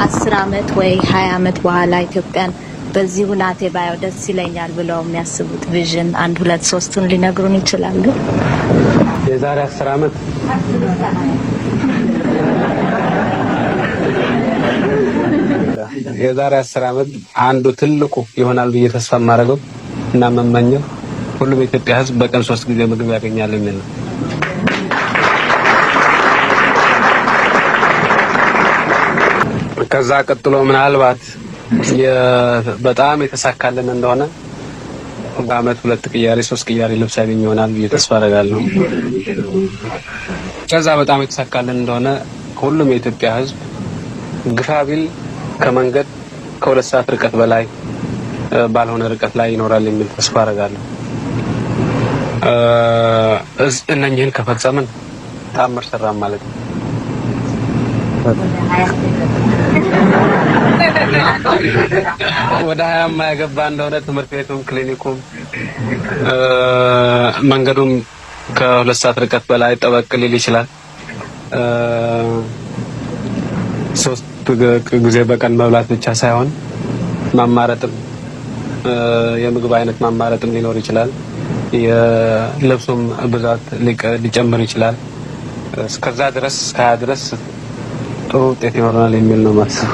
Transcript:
10 አመት ወይ 20 አመት በኋላ ኢትዮጵያን በዚህ ሁናቴ ባየው ደስ ይለኛል ብለው የሚያስቡት ቪዥን 1 2 3ቱን ሊነግሩን ይችላሉ? የዛሬ 10 አመት የዛሬ 10 አመት አንዱ ትልቁ ይሆናል ብዬ ተስፋ ማረገው እና መመኘው ሁሉም የኢትዮጵያ ህዝብ በቀን 3 ጊዜ ምግብ ያገኛል የሚል ነው። ከዛ ቀጥሎ ምናልባት በጣም የተሳካልን እንደሆነ በአመት 2 ቅያሬ 3 ቅያሬ ልብስ ያገኝ ይሆናል ብዬ ተስፋ አደርጋለሁ። ከዛ በጣም የተሳካልን እንደሆነ ሁሉም የኢትዮጵያ ህዝብ ግፋቢል ከመንገድ ከ2 ሰዓት ርቀት በላይ ባልሆነ ርቀት ላይ ይኖራል የሚል ተስፋ አደርጋለሁ። እነኚህን ከፈጸምን ታምር ሰራን ማለት ነው። ወደ 20 ማያገባ እንደሆነ ትምህርት ቤቱም ክሊኒኩም መንገዱም ከ2 ሰዓት ርቀት በላይ ጠበቅ ሊል ይችላል። 3 ጊዜ በቀን መብላት ብቻ ሳይሆን ማማረጥም የምግብ አይነት ማማረጥም ሊኖር ይችላል። የልብሱም ብዛት ሊጨምር ይችላል። እስከዛ ድረስ እስከ 20 ድረስ ጥሩ ውጤት ይኖረናል የሚል ነው ማለት ነው።